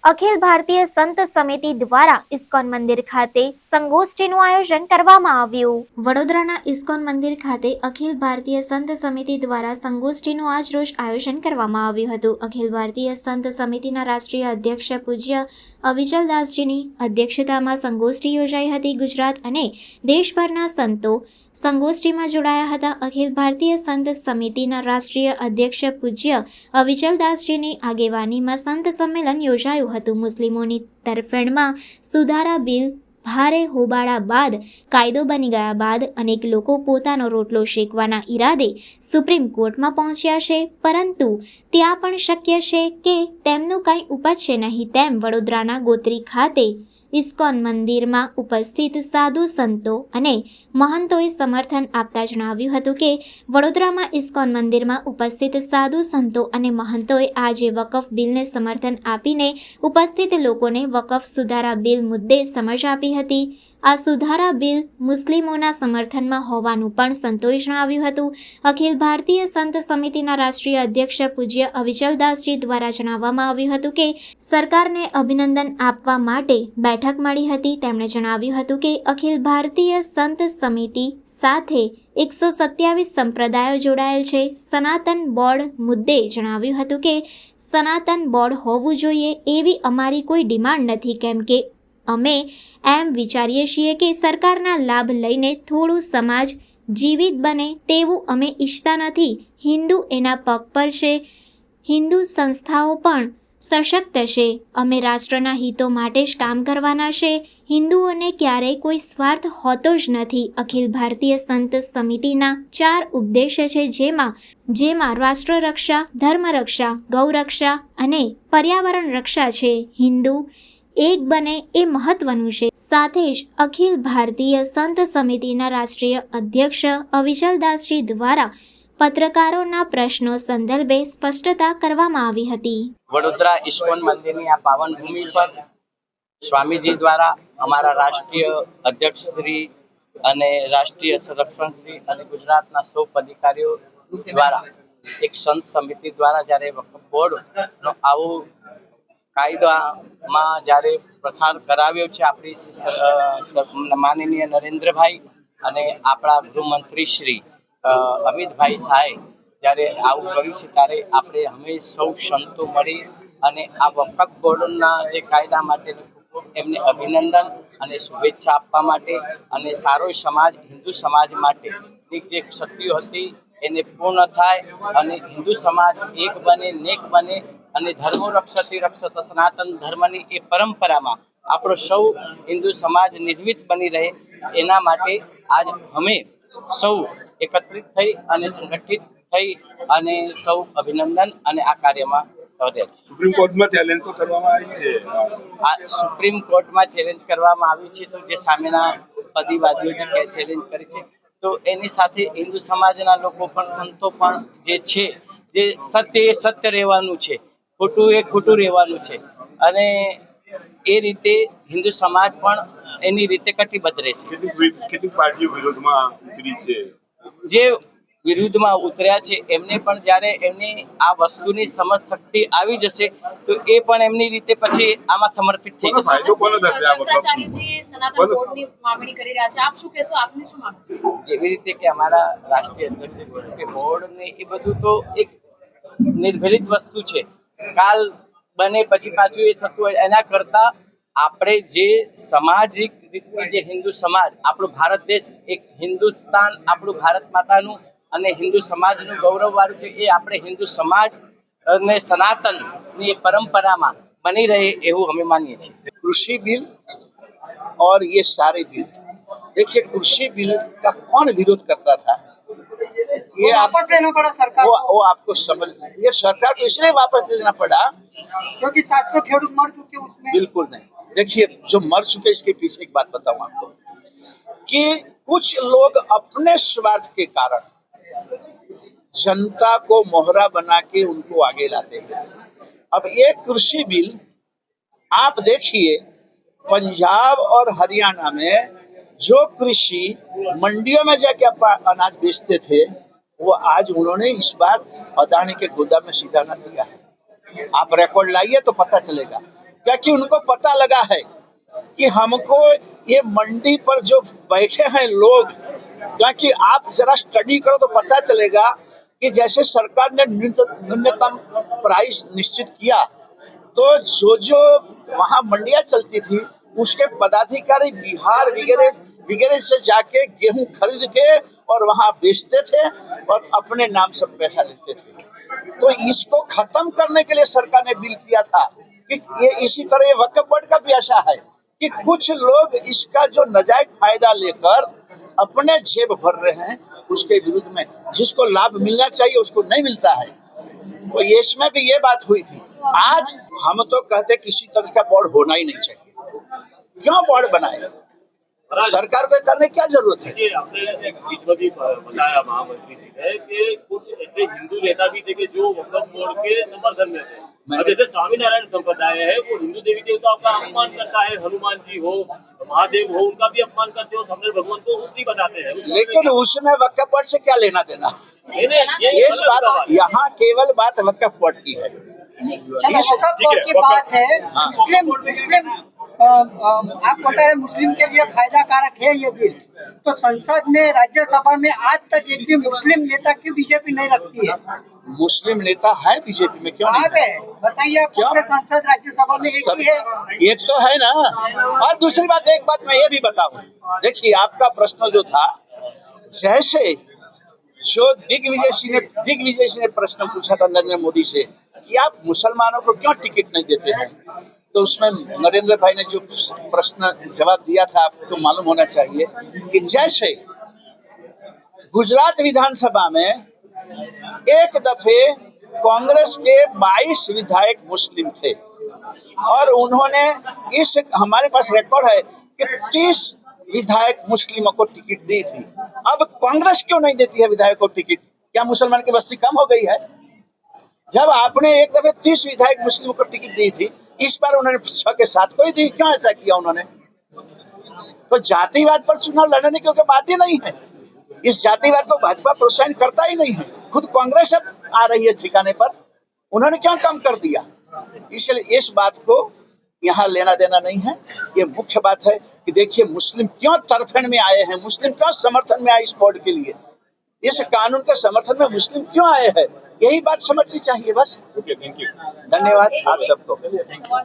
અખિલ ભારતીય સંત સમિતિ દ્વારા ઇસ્કોન મંદિર ખાતે સંગોષ્ઠીનું આયોજન કરવામાં આવ્યું. વડોદરાના ઇસ્કોન મંદિર ખાતે અખિલ ભારતીય સંત સમિતિ દ્વારા સંગોષ્ઠીનું આજરોજ આયોજન કરવામાં આવ્યું હતું. અખિલ ભારતીય સંત સમિતિના રાષ્ટ્રીય અધ્યક્ષ પૂજ્ય અવિચલદાસજીની અધ્યક્ષતામાં સંગોષ્ઠી યોજાઈ હતી. ગુજરાત અને દેશભરના સંતો સંગોષ્ઠીમાં જોડાયા હતા. અખિલ ભારતીય સંત સમિતિના રાષ્ટ્રીય અધ્યક્ષ પૂજ્ય અવિચલદાસજીની આગેવાનીમાં સંત સંમેલન યોજાયું હતું. મુસ્લિમોની તરફેણમાં સુધારા બિલ ભારે હોબાળા બાદ કાયદો બની ગયા બાદ અનેક લોકો પોતાનો રોટલો શેકવાના ઈરાદે સુપ્રીમ કોર્ટમાં પહોંચ્યા છે, પરંતુ ત્યાં પણ શક્ય છે કે તેમનું કંઈ ઉપજશે નહીં તેમ વડોદરાના ગોત્રી ખાતે ઇસ્કોન મંદિરમાં ઉપસ્થિત સાધુ સંતો અને મહંતોએ સમર્થન આપતા જણાવ્યું હતું કે વડોદરામાં ઇસ્કોન મંદિરમાં ઉપસ્થિત સાધુ સંતો અને મહંતોએ આજે વકફ બિલને સમર્થન આપીને ઉપસ્થિત લોકોને વકફ સુધારા બિલ મુદ્દે સમજ આપી હતી. આ સુધારા બિલ મુસ્લિમોના સમર્થનમાં હોવાનું પણ સંતોએ જણાવ્યું હતું. અખિલ ભારતીય સંત સમિતિના રાષ્ટ્રીય અધ્યક્ષ પૂજ્ય અવિચલદાસજી દ્વારા જણાવવામાં આવ્યું હતું કે સરકારને અભિનંદન આપવા માટે બેઠક મળી હતી. તેમણે જણાવ્યું હતું કે અખિલ ભારતીય સંત સમિતિ સાથે 127 સંપ્રદાયો જોડાયેલ છે. સનાતન બોર્ડ મુદ્દે જણાવ્યું હતું કે સનાતન બોર્ડ હોવું જોઈએ એવી અમારી કોઈ ડિમાન્ડ નથી, કેમ કે અમે એમ વિચારીએ છીએ કે સરકારના લાભ લઈને થોડું સમાજ જીવિત બને તેવું અમે ઈચ્છતા નથી. હિન્દુ એના પગ પર છે, હિન્દુ સંસ્થાઓ પણ સશક્ત છે. અમે રાષ્ટ્રના હિતો માટે જ કામ કરવાના છે. હિન્દુઓને ક્યારેય કોઈ સ્વાર્થ હોતો જ નથી. અખિલ ભારતીય સંત સમિતિના 4 ઉપદેશ છે, જેમાં રાષ્ટ્ર રક્ષા, ધર્મ રક્ષા, ગૌ રક્ષા અને પર્યાવરણ રક્ષા છે. હિન્દુ એક બને એ મહત્વનું છે. સાથે જ અખિલ ભારતીય સંત સમિતિના રાષ્ટ્રીય અધ્યક્ષ અવિચલદાસજી દ્વારા પત્રકારોના પ્રશ્નો સંદર્ભે સ્પષ્ટતા કરવામાં આવી હતી. વડોદરા ઇસ્કોન મંદિરની આ પાવન ભૂમિ પર સ્વામીજી દ્વારા અમારા રાષ્ટ્રીય અધ્યક્ષ શ્રી અને રાષ્ટ્રીય સંરક્ષણ શ્રી અને ગુજરાતના સૌ અધિકારીઓ દ્વારા એક સંત સમિતિ દ્વારા જ્યારે વકફ બોર્ડનો આવો કાયદામાં જ્યારે પ્રસાર કરાવ્યો છે આપણી માનનીય નરેન્દ્રભાઈ અને આપણા ગૃહમંત્રી શ્રી અમિતભાઈ શાહે જ્યારે આવું કર્યું છે, ત્યારે આપણે અમે સૌ સંતો મળી અને આ વકફ બોર્ડના જે કાયદા માટે એમને અભિનંદન અને શુભેચ્છા આપવા માટે અને સારો સમાજ, હિન્દુ સમાજ માટે જે ક્ષતિઓ હતી એને પૂર્ણ થાય અને હિન્દુ સમાજ એક બને, નેક બને અને ધર્મો રક્ષતી રક્ષત સનાતન ધર્મની એ પરંપરામાં આપણો સૌ હિન્દુ સમાજ નિર્મિત બની રહે, એના માટે આજ અમે સૌ એકત્રિત થઈ અને સંગઠિત થઈ અને સૌ અભિનંદન અને આ કાર્યમાં સુપ્રીમ કોર્ટમાં ચેલેન્જ તો કરવામાં આવી છે. આ સુપ્રીમ કોર્ટમાં ચેલેન્જ કરવામાં આવી છે, તો જે સામેના અધિવાદીઓ જે ચેલેન્જ કરી છે, તો એની સાથે હિન્દુ સમાજના લોકો પણ, સંતો પણ જે છે, જે સત્ય એ સત્ય રહેવાનું છે, ખોટું એ ખોટું રહેવાનું છે અને એ રીતે હિન્દુ સમાજ પણ એની રીતે કટિબદ્ધ રહેશે. કેટલીક પાર્ટીઓ વિરોધમાં ઉતરી છે. જે વિરુદ્ધમાં ઉતર્યા છે એમને પણ જ્યારે એમની આ વસ્તુની સમજ શક્તિ આવી જશે તો એ પણ એમની રીતે પછી આમાં સમર્પિત થઈ જશે. જેવી રીતે કે અમારા રાષ્ટ્રીય અધ્યક્ષ કે બોર્ડને એ બધું તો એક નિર્ભેરિત વસ્તુ છે, કાલ બને પછી પાછું એ થતું હોય, એના કરતા આપણે જે સામાજિક રીતે જે હિન્દુ સમાજ, આપણો ભારત દેશ એક હિન્દુસ્તાન, આપણું ભારત માતાનું અને હિન્દુ સમાજનું ગૌરવ વાળું છે, એ આપણે હિન્દુ સમાજ અને સનાતનની પરંપરામાં બની રહે એવું અમે માનીએ છીએ. कृषि बिल और ये सारे बिल, देखिए कृषि बिल का कौन विरोध करता था, ये वापस लेना पड़ा सरकार वो आपको समझ, ये सरकार को इसलिए वापस लेना पड़ा क्योंकि 700 खेडूत मर चुके उसमें. बिल्कुल नहीं. देखिए जो मर चुके इसके पीछे एक बात बताऊं आपको कि कुछ लोग अपने स्वार्थ के कारण जनता को मोहरा बना के उनको आगे लाते हैं. अब ये कृषि बिल आप देखिए, पंजाब और हरियाणा में जो कृषि मंडियों में जाके अनाज बेचते थे, वो आज उन्होंने इस बार अदानी के गोदाम में सीधा न दिया है. आप रिकॉर्ड लाइए तो पता चलेगा. क्योंकि उनको पता लगा है कि हमको ये मंडी पर जो बैठे हैं लोग, क्योंकि आप जरा स्टडी करो तो पता चलेगा कि जैसे सरकार ने न्यूनतम प्राइस निश्चित किया, तो जो वहाँ मंडियां चलती थी उसके पदाधिकारी बिहार वगैरह से जाके गेहूं खरीद के और वहाँ बेचते थे और अपने नाम से पैसा लेते थे। तो इसको खत्म करने के लिए सरकार ने बिल किया था कि ये इसी तरह ये वक्फ बोर्ड का भी ऐसा है कि कुछ लोग इसका जो नाजायज फायदा लेकर अपने जेब भर रहे हैं, उसके विरुद्ध में जिसको लाभ मिलना चाहिए उसको नहीं मिलता है। तो ये इसमें भी ये बात हुई थी। आज हम तो कहते किसी तरह का बोर्ड होना ही नहीं चाहिए, क्यों बोर्ड बनाए, सरकार को करने की क्या जरूरत है। आपने बीच में भी बताया महामंत्री जी ने कि कुछ ऐसे हिंदू नेता भी थे कि जो वक्फ बोर्ड के समर्थन में थे। अब जैसे स्वामीनारायण संप्रदाय है, वो हिंदू देवी देवताओं का अपमान करता है, हनुमान जी हो, महादेव हो, उनका भी अपमान करते हो, सबने भगवान को ऊपरी बताते हैं। लेकिन उसमें वक्फ बोर्ड से क्या लेना देना, ये बात यहाँ केवल बात वक्फ बोर्ड की है। वक्फ बोर्ड की बात है। मुस्लिम आप बता रहे मुस्लिम के लिए फायदा कारक है ये बिल, तो संसद में राज्यसभा में आज तक एक भी मुस्लिम नेता क्यों बीजेपी नहीं रखती है? मुस्लिम नेता है बीजेपी में, क्यों नहीं है? बताइए, आपके सांसद राज्यसभा में एक ही है। एक तो है ना, और दूसरी बात, एक बात मैं ये भी बताऊं, देखिए आपका प्रश्न जो था, जैसे जो दिग्विजय सिंह ने प्रश्न पूछा था नरेंद्र मोदी से कि आप मुसलमानों को क्यों टिकट नहीं देते हैं, तो उसमें नरेंद्र भाई ने जो प्रश्न जवाब दिया था आपको मालूम होना चाहिए कि जैसे गुजरात विधानसभा में एक दफे कांग्रेस के 22 विधायक मुस्लिम थे और उन्होंने हमारे पास रिकॉर्ड है कि 30 विधायक मुस्लिमों को टिकट दी थी। अब कांग्रेस क्यों नहीं देती है विधायकों को टिकट? क्या मुसलमान की बस्ती कम हो गई है? जब आपने एक दफे 30 विधायक मुस्लिमों को टिकट दी थी, इस बार उन्होंने 6 के 7 को ही दी, क्यों ऐसा किया उन्होंने? तो जातिवाद पर चुनाव लड़ने की कोई बात ही नहीं है। इस जातिवाद को भाजपा प्रोत्साहन करता ही नहीं है, खुद कांग्रेस अब आ रही है ठिकाने पर, उन्होंने क्यों कम कर दिया? इसलिए इस बात को यहाँ लेना देना नहीं है। ये मुख्य बात है कि देखिए मुस्लिम क्यों तरफेण में आए हैं, मुस्लिम क्यों समर्थन में आए इस बोर्ड के लिए, इस कानून के समर्थन में मुस्लिम क्यों आए हैं, यही बात समझनी चाहिए बस। Okay, thank you. धन्यवाद आप सबको।